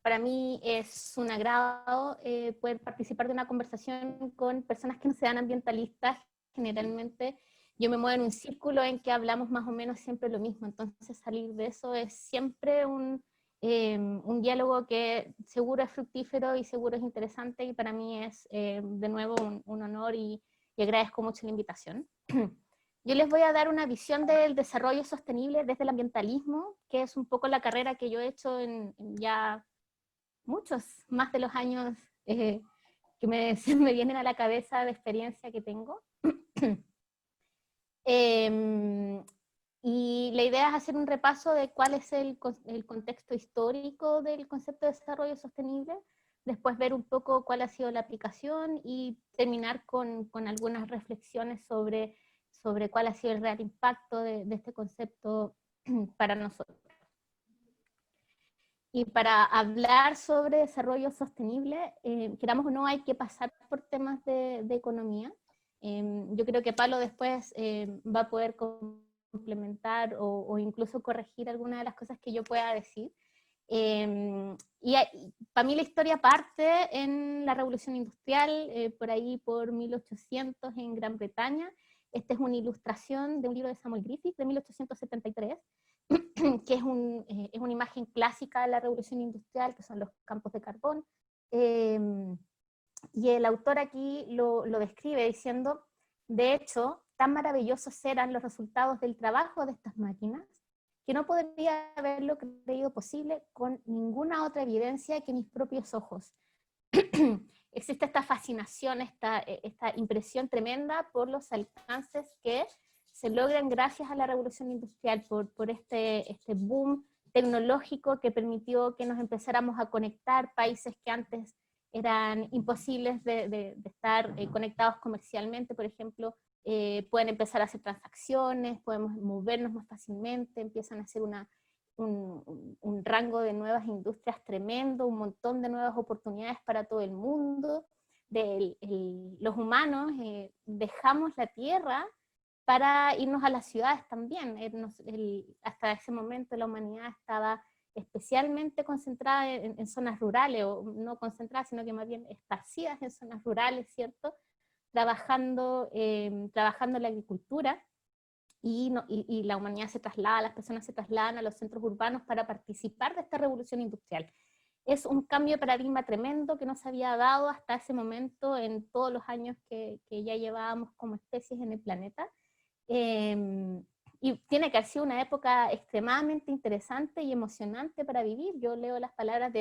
Para mí es un agrado poder participar de una conversación con personas que no sean ambientalistas. Generalmente yo me muevo en un círculo en que hablamos más o menos siempre lo mismo, entonces salir de eso es siempre un diálogo que seguro es fructífero y seguro es interesante, y para mí es de nuevo un honor, y agradezco mucho la invitación. Yo les voy a dar una visión del desarrollo sostenible desde el ambientalismo, que es un poco la carrera que yo he hecho en ya muchos, más de los años que se me vienen a la cabeza de experiencia que tengo. Y la idea es hacer un repaso de cuál es el contexto histórico del concepto de desarrollo sostenible, después ver un poco cuál ha sido la aplicación y terminar con algunas reflexiones sobre cuál ha sido el real impacto de este concepto para nosotros. Y para hablar sobre desarrollo sostenible, queramos o no, hay que pasar por temas de economía. Yo creo que Pablo después va a poder complementar o incluso corregir algunas de las cosas que yo pueda decir. Y para mí la historia parte en la Revolución Industrial, por ahí por 1800 en Gran Bretaña. Esta es una ilustración de un libro de Samuel Griffith de 1873, que es una imagen clásica de la Revolución Industrial, que son los campos de carbón. Y el autor aquí lo describe diciendo, de hecho, tan maravillosos eran los resultados del trabajo de estas máquinas, que no podría haberlo creído posible con ninguna otra evidencia que mis propios ojos. Existe esta fascinación, esta impresión tremenda por los alcances que se logran gracias a la Revolución Industrial, por este boom tecnológico que permitió que nos empezáramos a conectar, países que antes eran imposibles de estar conectados comercialmente, por ejemplo, pueden empezar a hacer transacciones, podemos movernos más fácilmente, empiezan a hacer un rango de nuevas industrias tremendo, un montón de nuevas oportunidades para todo el mundo. Los humanos dejamos la tierra para irnos a las ciudades también. Hasta ese momento la humanidad estaba especialmente concentrada en zonas rurales, o no concentradas, sino que más bien esparcidas en zonas rurales, ¿cierto? Trabajando en la agricultura, y la humanidad se traslada, las personas se trasladan a los centros urbanos para participar de esta revolución industrial. Es un cambio de paradigma tremendo que no se había dado hasta ese momento en todos los años que ya llevábamos como especies en el planeta. Y tiene que haber sido una época extremadamente interesante y emocionante para vivir. Yo leo las palabras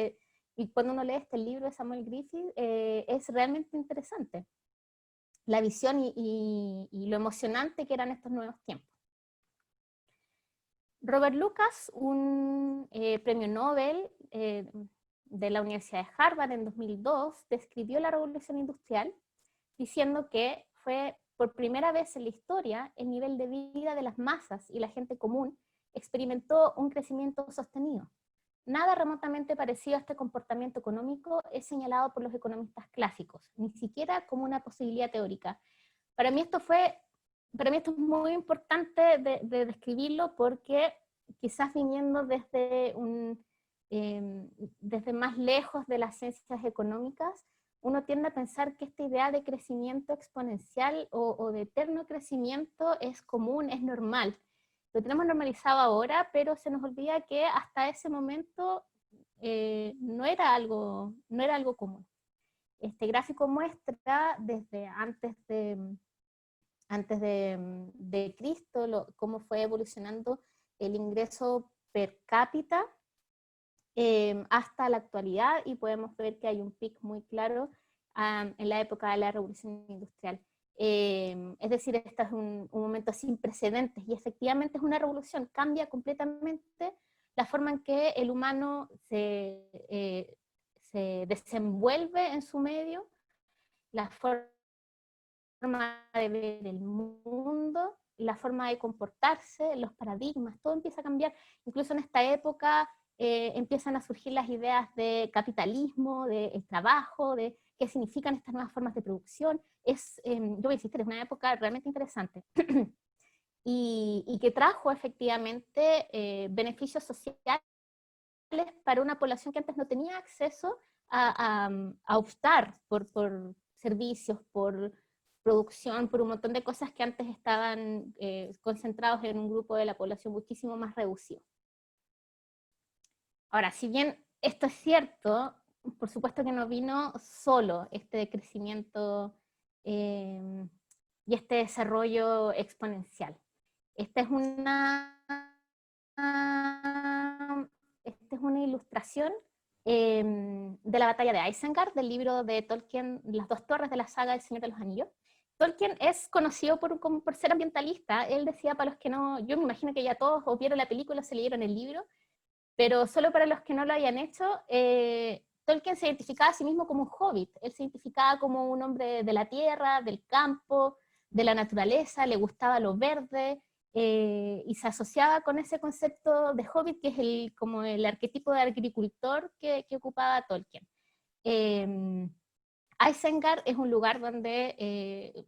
y cuando uno lee este libro de Samuel Griffith, es realmente interesante la visión y lo emocionante que eran estos nuevos tiempos. Robert Lucas, un premio Nobel de la Universidad de Harvard en 2002, describió la revolución industrial diciendo que fue por primera vez en la historia el nivel de vida de las masas y la gente común experimentó un crecimiento sostenido. Nada remotamente parecido a este comportamiento económico es señalado por los economistas clásicos, ni siquiera como una posibilidad teórica. Para mí esto es muy importante de describirlo, porque quizás viniendo desde más lejos de las ciencias económicas, uno tiende a pensar que esta idea de crecimiento exponencial o de eterno crecimiento es común, es normal. Lo tenemos normalizado ahora, pero se nos olvida que hasta ese momento no era algo común. Este gráfico muestra desde antes de Cristo cómo fue evolucionando el ingreso per cápita hasta la actualidad, y podemos ver que hay un pic muy claro en la época de la Revolución Industrial. Es decir, este es un momento sin precedentes, y efectivamente es una revolución, cambia completamente la forma en que el humano se desenvuelve en su medio, la forma de ver el mundo, la forma de comportarse, los paradigmas, todo empieza a cambiar. Incluso en esta época empiezan a surgir las ideas de capitalismo, de trabajo, de qué significan estas nuevas formas de producción. Yo voy a insistir, es una época realmente interesante y que trajo efectivamente beneficios sociales para una población que antes no tenía acceso a optar por servicios, por producción, por un montón de cosas que antes estaban concentrados en un grupo de la población muchísimo más reducido. Ahora, si bien esto es cierto, por supuesto que no vino solo este crecimiento y este desarrollo exponencial. Esta es una ilustración de la batalla de Isengard, del libro de Tolkien, Las dos torres de la saga del Señor de los Anillos. Tolkien es conocido por ser ambientalista. Él decía, para los que no, yo me imagino que ya todos o vieron la película o se leyeron el libro, pero solo para los que no lo hayan hecho, Tolkien se identificaba a sí mismo como un hobbit. Él se identificaba como un hombre de la tierra, del campo, de la naturaleza, le gustaba lo verde, y se asociaba con ese concepto de hobbit, que es como el arquetipo de agricultor que ocupaba Tolkien. Isengard es un lugar donde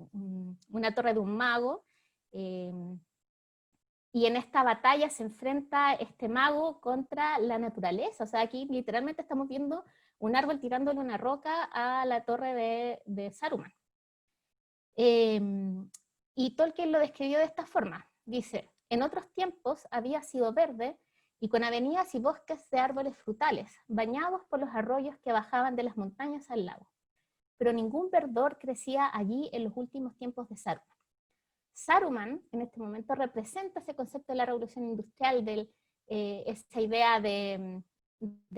una torre de un mago, y en esta batalla se enfrenta este mago contra la naturaleza. O sea, aquí literalmente estamos viendo un árbol tirándole una roca a la torre de Saruman. Y Tolkien lo describió de esta forma. Dice, en otros tiempos había sido verde y con avenidas y bosques de árboles frutales, bañados por los arroyos que bajaban de las montañas al lago. Pero ningún verdor crecía allí en los últimos tiempos de Saruman. Saruman, en este momento, representa ese concepto de la revolución industrial, esa idea de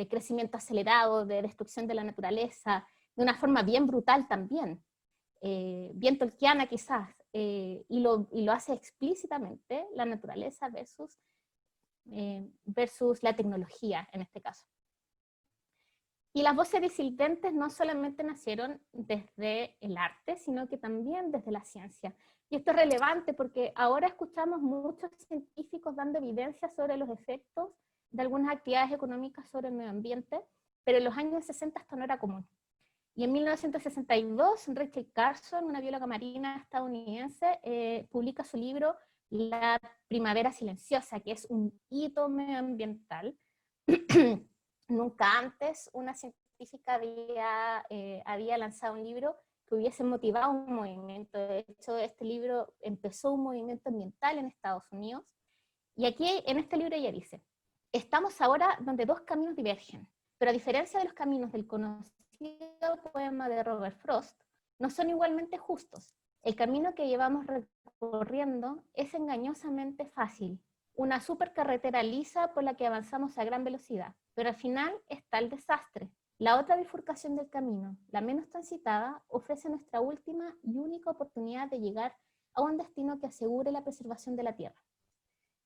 crecimiento acelerado, de destrucción de la naturaleza, de una forma bien brutal también, bien tolkiana quizás, y lo hace explícitamente, la naturaleza versus la tecnología en este caso. Y las voces disidentes no solamente nacieron desde el arte, sino que también desde la ciencia. Y esto es relevante porque ahora escuchamos muchos científicos dando evidencia sobre los efectos de algunas actividades económicas sobre el medio ambiente, pero en los años 60 esto no era común. Y en 1962, Rachel Carson, una bióloga marina estadounidense, publica su libro La primavera silenciosa, que es un hito medioambiental. Nunca antes una científica había lanzado un libro que hubiese motivado un movimiento. De hecho, este libro empezó un movimiento ambiental en Estados Unidos. Y aquí en este libro ella dice, estamos ahora donde dos caminos divergen, pero a diferencia de los caminos del conocido poema de Robert Frost, no son igualmente justos. El camino que llevamos recorriendo es engañosamente fácil, una supercarretera lisa por la que avanzamos a gran velocidad, pero al final está el desastre. La otra bifurcación del camino, la menos transitada, ofrece nuestra última y única oportunidad de llegar a un destino que asegure la preservación de la Tierra.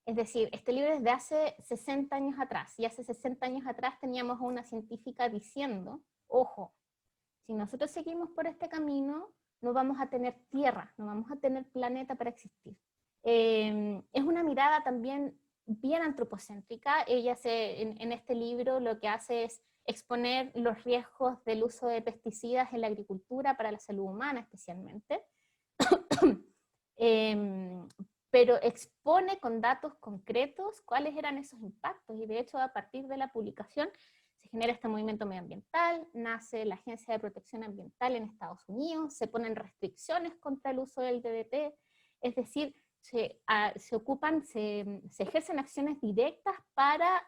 Es decir, este libro es de hace 60 años atrás, y hace 60 años atrás teníamos a una científica diciendo, ojo, si nosotros seguimos por este camino, no vamos a tener tierra, no vamos a tener planeta para existir. Es una mirada también bien antropocéntrica. Ella en este libro lo que hace es exponer los riesgos del uso de pesticidas en la agricultura para la salud humana especialmente, pero expone con datos concretos cuáles eran esos impactos, y de hecho a partir de la publicación se genera este movimiento medioambiental, nace la Agencia de Protección Ambiental en Estados Unidos, se ponen restricciones contra el uso del DDT, es decir, se ejercen acciones directas para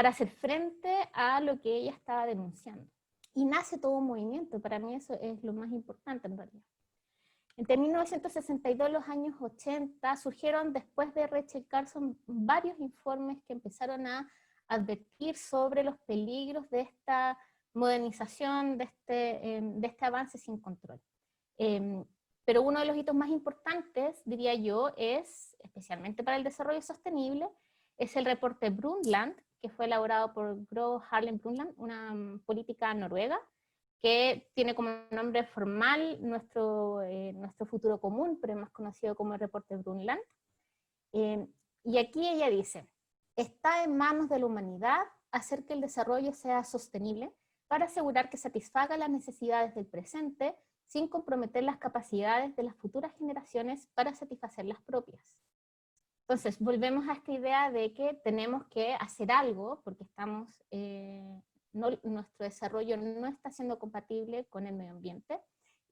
hacer frente a lo que ella estaba denunciando. Y nace todo un movimiento, para mí eso es lo más importante en realidad. Entre 1962 y los años 80 surgieron después de Rachel Carson varios informes que empezaron a advertir sobre los peligros de esta modernización, de este avance sin control. Pero uno de los hitos más importantes, diría yo, es, especialmente para el desarrollo sostenible, es el reporte Brundtland, que fue elaborado por Gro Harlem Brundtland, una política noruega, que tiene como nombre formal nuestro futuro común, pero es más conocido como el reporte Brundtland. Y aquí ella dice, está en manos de la humanidad hacer que el desarrollo sea sostenible para asegurar que satisfaga las necesidades del presente sin comprometer las capacidades de las futuras generaciones para satisfacer las propias. Entonces, volvemos a esta idea de que tenemos que hacer algo, porque nuestro desarrollo no está siendo compatible con el medio ambiente,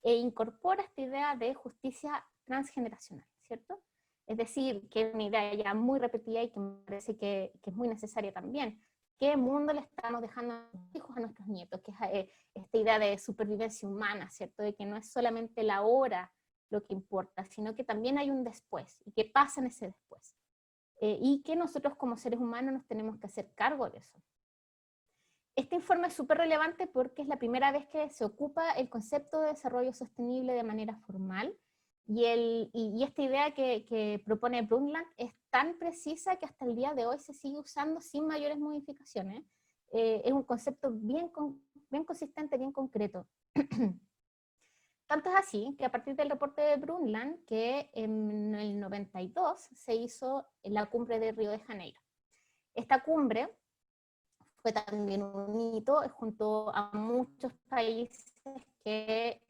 e incorpora esta idea de justicia transgeneracional, ¿cierto? Es decir, que es una idea ya muy repetida y que me parece que es muy necesaria también. ¿Qué mundo le estamos dejando a nuestros hijos, a nuestros nietos? Que es esta idea de supervivencia humana, ¿cierto? De que no es solamente la hora lo que importa, sino que también hay un después, y qué pasa en ese después. Y que nosotros como seres humanos nos tenemos que hacer cargo de eso. Este informe es súper relevante porque es la primera vez que se ocupa el concepto de desarrollo sostenible de manera formal, y esta idea que propone Brundtland es tan precisa que hasta el día de hoy se sigue usando sin mayores modificaciones. Es un concepto bien consistente, bien concreto. Tanto es así que a partir del reporte de Brundtland, que en el 92 se hizo la cumbre de Río de Janeiro. Esta cumbre fue también un hito junto a muchos países que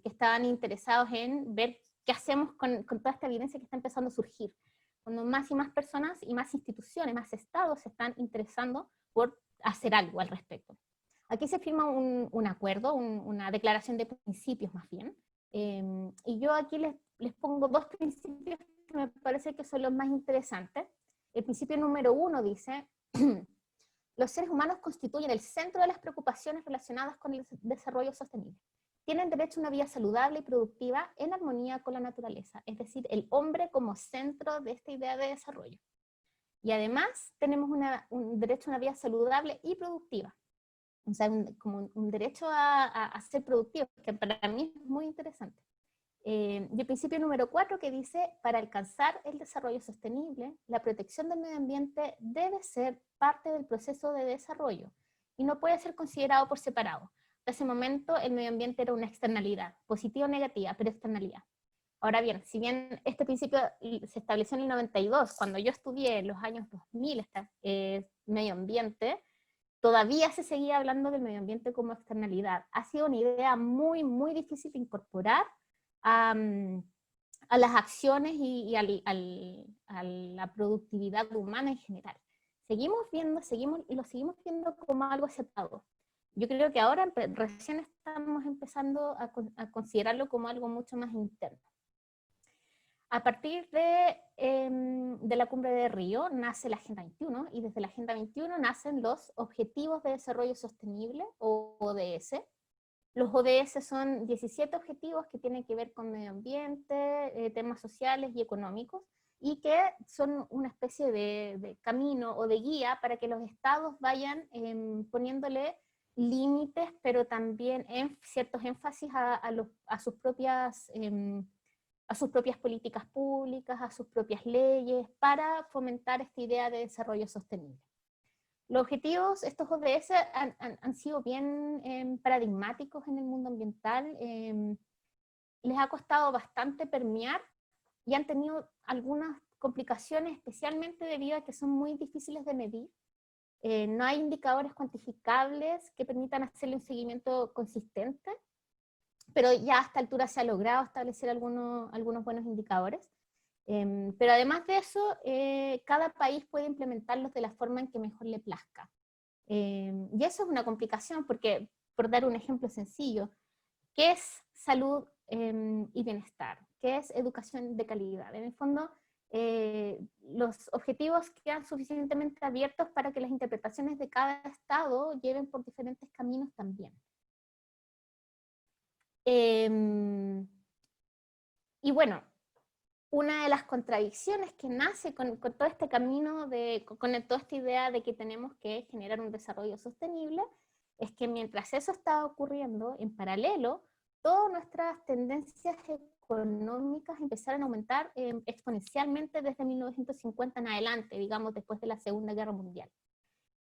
estaban interesados en ver qué hacemos con toda esta evidencia que está empezando a surgir. Cuando más y más personas y más instituciones, más estados se están interesando por hacer algo al respecto. Aquí se firma un acuerdo, una declaración de principios más bien, y yo aquí les pongo dos principios que me parece que son los más interesantes. El principio número 1 dice, los seres humanos constituyen el centro de las preocupaciones relacionadas con el desarrollo sostenible. Tienen derecho a una vida saludable y productiva en armonía con la naturaleza, es decir, el hombre como centro de esta idea de desarrollo. Y además tenemos un derecho a una vida saludable y productiva. O sea, como un derecho a ser productivo, que para mí es muy interesante. Y el principio número 4 que dice, para alcanzar el desarrollo sostenible, la protección del medio ambiente debe ser parte del proceso de desarrollo y no puede ser considerado por separado. En ese momento el medio ambiente era una externalidad, positiva o negativa, pero externalidad. Ahora bien, si bien este principio se estableció en el 92, cuando yo estudié en los años 2000 medio ambiente, todavía se seguía hablando del medio ambiente como externalidad. Ha sido una idea muy, muy difícil de incorporar a las acciones y a la productividad humana en general. Lo seguimos viendo como algo aceptado. Yo creo que ahora recién estamos empezando a considerarlo como algo mucho más interno. A partir de la cumbre de Río nace la Agenda 21, y desde la Agenda 21 nacen los Objetivos de Desarrollo Sostenible, o ODS. Los ODS son 17 objetivos que tienen que ver con medio ambiente, temas sociales y económicos, y que son una especie de camino o de guía para que los estados vayan poniéndole límites, pero también ciertos énfasis a sus propias políticas públicas, a sus propias leyes, para fomentar esta idea de desarrollo sostenible. Los objetivos, estos ODS, han sido bien paradigmáticos en el mundo ambiental. Les ha costado bastante permear y han tenido algunas complicaciones, especialmente debido a que son muy difíciles de medir. No hay indicadores cuantificables que permitan hacerle un seguimiento consistente, pero ya a esta altura se ha logrado establecer algunos buenos indicadores. Pero además de eso, cada país puede implementarlos de la forma en que mejor le plazca. Y eso es una complicación porque, por dar un ejemplo sencillo, ¿qué es salud y bienestar? ¿Qué es educación de calidad? En el fondo, los objetivos quedan suficientemente abiertos para que las interpretaciones de cada estado lleven por diferentes caminos también. Y bueno, una de las contradicciones que nace con todo este camino, con toda esta idea de que tenemos que generar un desarrollo sostenible, es que mientras eso está ocurriendo, en paralelo, todas nuestras tendencias económicas empezaron a aumentar exponencialmente desde 1950 en adelante, digamos, después de la Segunda Guerra Mundial.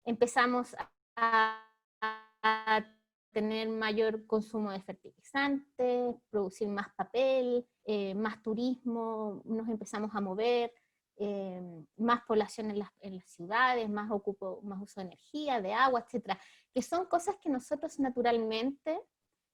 Empezamos a tener mayor consumo de fertilizantes, producir más papel, más turismo, nos empezamos a mover, más población en las ciudades, más uso de energía, de agua, etcétera, que son cosas que nosotros naturalmente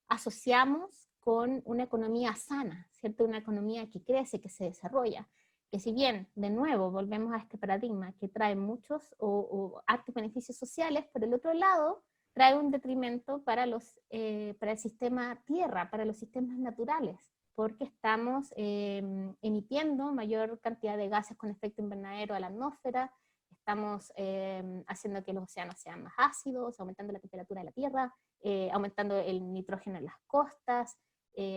asociamos con una economía sana, ¿cierto? Una economía que crece, que se desarrolla. que si bien, de nuevo, volvemos a este paradigma que trae muchos o altos beneficios sociales, por el otro lado, trae un detrimento para el sistema tierra, para los sistemas naturales, porque estamos emitiendo mayor cantidad de gases con efecto invernadero a la atmósfera, estamos haciendo que los océanos sean más ácidos, aumentando la temperatura de la tierra, aumentando el nitrógeno en las costas,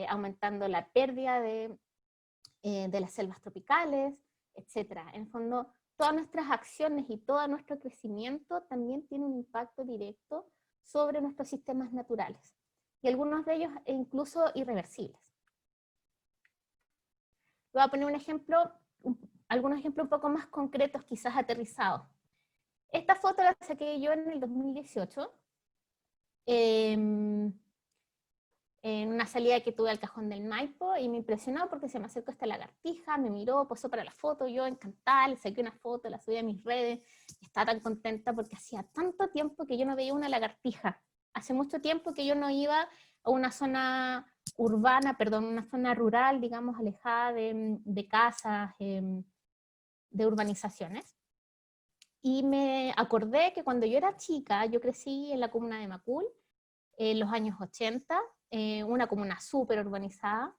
aumentando la pérdida de las selvas tropicales, etc. En el fondo, todas nuestras acciones y todo nuestro crecimiento también tiene un impacto directo sobre nuestros sistemas naturales, y algunos de ellos incluso irreversibles. Voy a poner un ejemplo, algunos ejemplos un poco más concretos, quizás aterrizados. Esta foto la saqué yo en el 2018, en una salida que tuve al Cajón del Maipo, y me impresionó porque se me acercó esta lagartija, me miró, posó para la foto, yo encantada, le saqué una foto, la subí a mis redes, estaba tan contenta porque hacía tanto tiempo que yo no veía una lagartija, hace mucho tiempo que yo no iba a una zona urbana, perdón, una zona rural, digamos, alejada de casas, de urbanizaciones, y me acordé que cuando yo era chica, yo crecí en la comuna de Macul, en los años 80, una comuna súper urbanizada,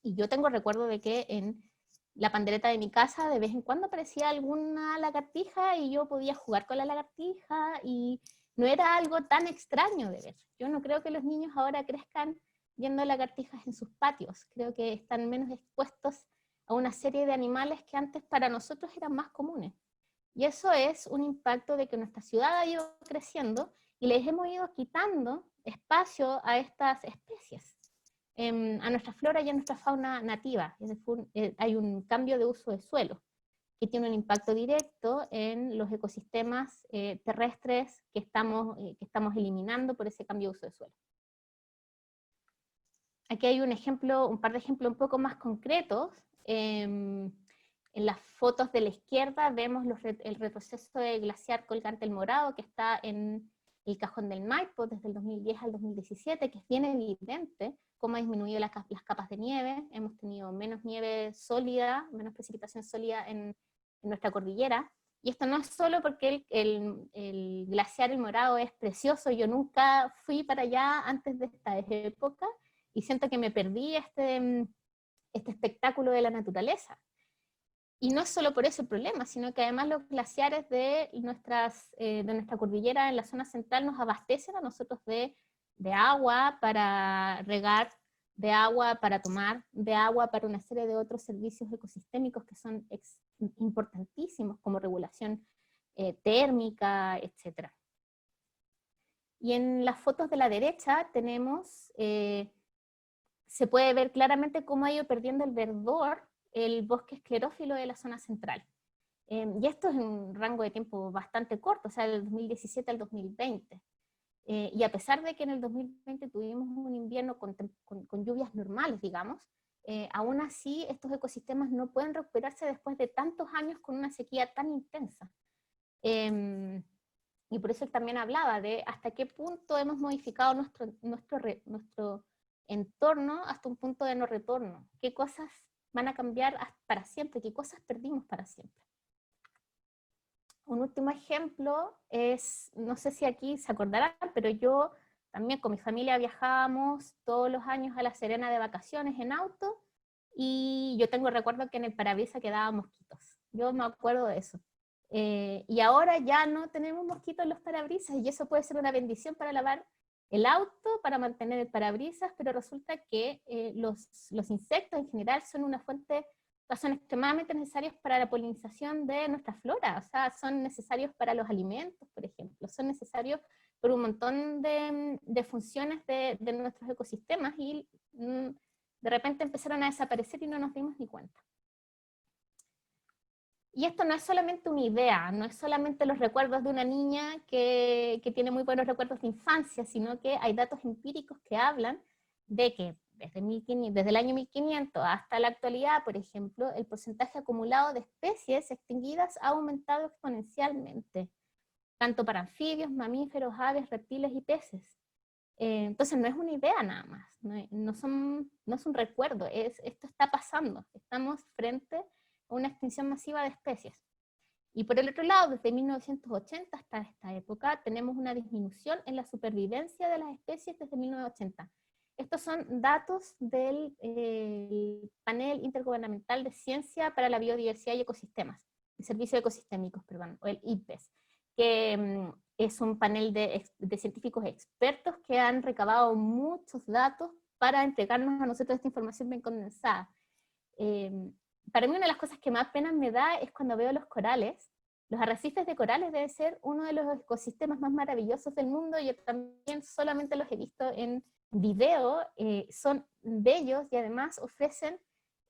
y yo tengo recuerdo de que en la pandereta de mi casa de vez en cuando aparecía alguna lagartija y yo podía jugar con la lagartija y no era algo tan extraño de ver. Yo no creo que los niños ahora crezcan viendo lagartijas en sus patios, creo que están menos expuestos a una serie de animales que antes para nosotros eran más comunes. Y eso es un impacto de que nuestra ciudad ha ido creciendo y les hemos ido quitando espacio a estas especies, a nuestra flora y a nuestra fauna nativa. Hay un cambio de uso de suelo que tiene un impacto directo en los ecosistemas terrestres que estamos eliminando por ese cambio de uso de suelo. Aquí hay un par de ejemplos un poco más concretos. En las fotos de la izquierda vemos el retroceso del glaciar Colgante el Morado, que está en el Cajón del Maipo desde el 2010 al 2017, que es bien evidente cómo ha disminuido las capas de nieve. Hemos tenido menos nieve sólida, menos precipitación sólida en nuestra cordillera. Y esto no es solo porque el glaciar El Morado es precioso, yo nunca fui para allá antes de esta época, y siento que me perdí este espectáculo de la naturaleza. Y no es solo por eso el problema, sino que además los glaciares de nuestra cordillera en la zona central nos abastecen a nosotros de agua para regar, de agua para tomar, de agua para una serie de otros servicios ecosistémicos que son importantísimos, como regulación térmica, etc. Y en las fotos de la derecha tenemos, se puede ver claramente cómo ha ido perdiendo el verdor el bosque esclerófilo de la zona central. Y esto es un rango de tiempo bastante corto, o sea, del 2017 al 2020. Y a pesar de que en el 2020 tuvimos un invierno con lluvias normales, digamos, aún así estos ecosistemas no pueden recuperarse después de tantos años con una sequía tan intensa. Y por eso él también hablaba de hasta qué punto hemos modificado nuestro entorno hasta un punto de no retorno. ¿Qué cosas van a cambiar para siempre? ¿Qué cosas perdimos para siempre? Un último ejemplo es, no sé si aquí se acordarán, pero yo también con mi familia viajábamos todos los años a La Serena de vacaciones en auto, y yo tengo recuerdo que en el parabrisas quedaban mosquitos. Yo me acuerdo de eso. Y ahora ya no tenemos mosquitos en los parabrisas, y eso puede ser una bendición para lavar el auto, para mantener el parabrisas, pero resulta que los insectos en general son una fuente, son extremadamente necesarios para la polinización de nuestra flora, o sea, son necesarios para los alimentos, por ejemplo, son necesarios por un montón de funciones de nuestros ecosistemas, y de repente empezaron a desaparecer y no nos dimos ni cuenta. Y esto no es solamente una idea, no es solamente los recuerdos de una niña que tiene muy buenos recuerdos de infancia, sino que hay datos empíricos que hablan de que desde el año 1500 hasta la actualidad, por ejemplo, el porcentaje acumulado de especies extinguidas ha aumentado exponencialmente, tanto para anfibios, mamíferos, aves, reptiles y peces. Entonces no es una idea nada más, no es un recuerdo, esto está pasando, estamos frente una extinción masiva de especies. Y por el otro lado, desde 1980 hasta esta época, tenemos una disminución en la supervivencia de las especies desde 1980. Estos son datos del Panel Intergubernamental de Ciencia para la Biodiversidad y Ecosistemas, el Servicio Ecosistémicos, perdón, o el IPBES, que es un panel de científicos expertos que han recabado muchos datos para entregarnos a nosotros esta información bien condensada. Para mí una de las cosas que más pena me da es cuando veo los corales. Los arrecifes de corales debe ser uno de los ecosistemas más maravillosos del mundo. Yo también solamente los he visto en video. Son bellos y además ofrecen,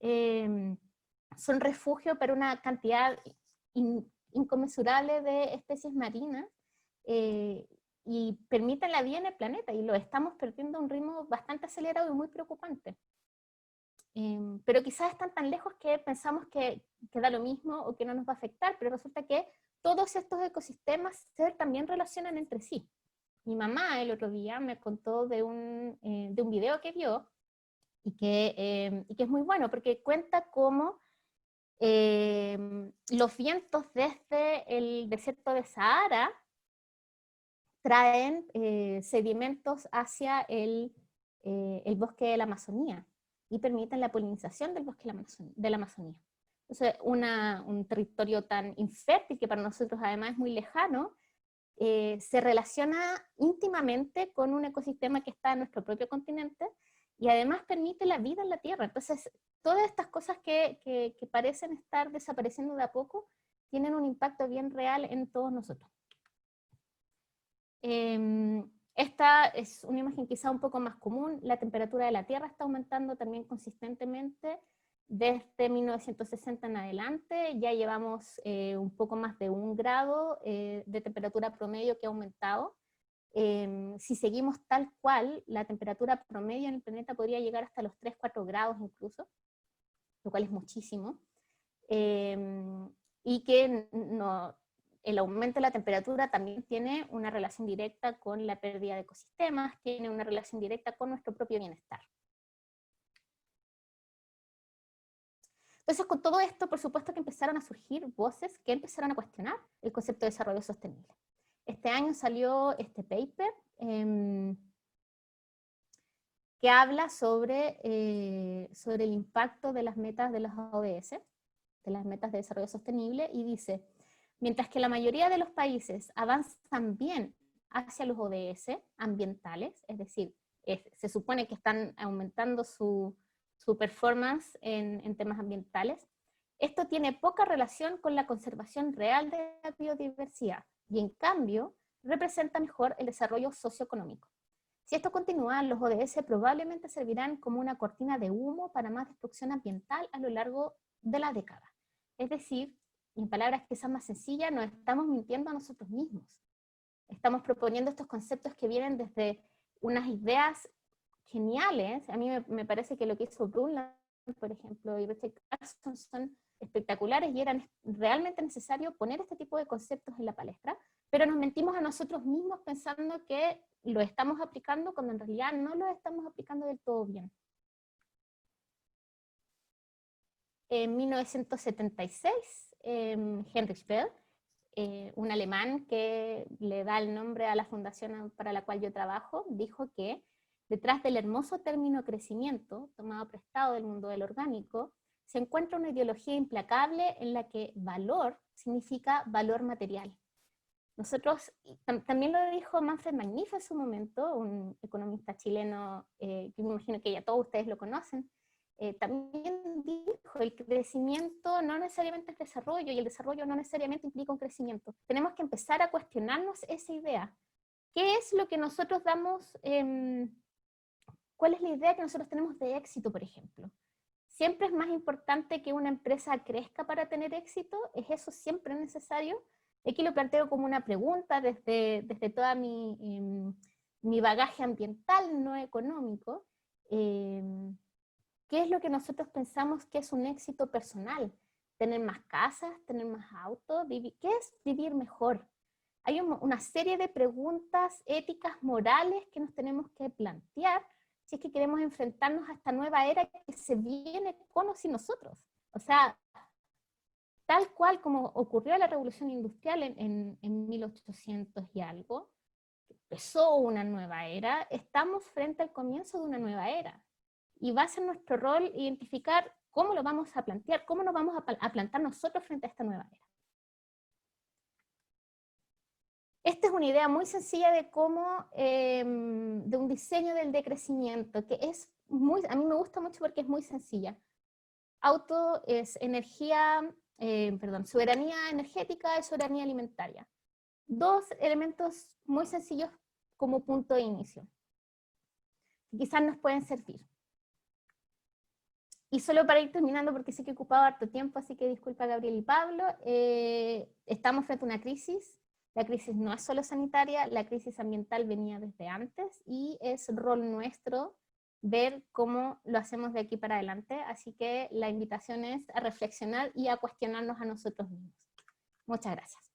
son refugio para una cantidad inconmensurable de especies marinas, y permiten la vida en el planeta, y lo estamos perdiendo a un ritmo bastante acelerado y muy preocupante. Pero quizás están tan lejos que pensamos que da lo mismo o que no nos va a afectar, pero resulta que todos estos ecosistemas también relacionan entre sí. Mi mamá el otro día me contó de un video que vio, y que es muy bueno, porque cuenta cómo los vientos desde el desierto de Sahara traen sedimentos hacia el bosque de la Amazonía, y permiten la polinización del bosque de la Amazonía. Entonces, un territorio tan infértil, que para nosotros además es muy lejano, se relaciona íntimamente con un ecosistema que está en nuestro propio continente, y además permite la vida en la Tierra. Entonces, todas estas cosas que parecen estar desapareciendo de a poco, tienen un impacto bien real en todos nosotros. Esta es una imagen quizá un poco más común. La temperatura de la Tierra está aumentando también consistentemente desde 1960 en adelante. Ya llevamos un poco más de 1 grado de temperatura promedio que ha aumentado. Si seguimos tal cual, la temperatura promedio en el planeta podría llegar hasta los 3-4 grados incluso, lo cual es muchísimo. Y que el aumento de la temperatura también tiene una relación directa con la pérdida de ecosistemas, tiene una relación directa con nuestro propio bienestar. Entonces, con todo esto, por supuesto que empezaron a surgir voces que empezaron a cuestionar el concepto de desarrollo sostenible. Este año salió este paper que habla sobre el impacto de las metas de las ODS, de las metas de desarrollo sostenible, y dice: mientras que la mayoría de los países avanzan bien hacia los ODS ambientales, es decir, se supone que están aumentando su performance en temas ambientales, esto tiene poca relación con la conservación real de la biodiversidad, y en cambio representa mejor el desarrollo socioeconómico. Si esto continúa, los ODS probablemente servirán como una cortina de humo para más destrucción ambiental a lo largo de la década. Es decir, en palabras quizás más sencillas, nos estamos mintiendo a nosotros mismos. Estamos proponiendo estos conceptos que vienen desde unas ideas geniales. A mí me parece que lo que hizo Brundtland, por ejemplo, y Richard Carlson son espectaculares, y era realmente necesario poner este tipo de conceptos en la palestra, pero nos mentimos a nosotros mismos pensando que lo estamos aplicando cuando en realidad no lo estamos aplicando del todo bien. En 1976, Heinrich Böll, un alemán que le da el nombre a la fundación para la cual yo trabajo, dijo que detrás del hermoso término crecimiento, tomado prestado del mundo del orgánico, se encuentra una ideología implacable en la que valor significa valor material. Nosotros, también lo dijo Manfred Magnif en su momento, un economista chileno, que me imagino que ya todos ustedes lo conocen, también dijo: el crecimiento no necesariamente es desarrollo, y el desarrollo no necesariamente implica un crecimiento. Tenemos que empezar a cuestionarnos esa idea. ¿Qué es lo que nosotros damos? ¿Cuál es la idea que nosotros tenemos de éxito, por ejemplo? ¿Siempre es más importante que una empresa crezca para tener éxito? ¿Es eso siempre necesario? Aquí lo planteo como una pregunta desde toda mi bagaje ambiental, no económico. ¿Qué es lo que nosotros pensamos que es un éxito personal? ¿Tener más casas? ¿Tener más autos? ¿Qué es vivir mejor? Hay una serie de preguntas éticas, morales, que nos tenemos que plantear si es que queremos enfrentarnos a esta nueva era que se viene con o sin nosotros. O sea, tal cual como ocurrió la Revolución Industrial en 1800 y algo, empezó una nueva era, estamos frente al comienzo de una nueva era. Y va a ser nuestro rol identificar cómo lo vamos a plantear, cómo nos vamos a plantar nosotros frente a esta nueva era. Esta es una idea muy sencilla de cómo, de un diseño del decrecimiento, que es muy, a mí me gusta mucho porque es muy sencilla. Auto es energía, soberanía energética y soberanía alimentaria. Dos elementos muy sencillos como punto de inicio. Quizás nos pueden servir. Y solo para ir terminando, porque sé que he ocupado harto tiempo, así que disculpa Gabriel y Pablo, estamos frente a una crisis. La crisis no es solo sanitaria, la crisis ambiental venía desde antes y es rol nuestro ver cómo lo hacemos de aquí para adelante. Así que la invitación es a reflexionar y a cuestionarnos a nosotros mismos. Muchas gracias.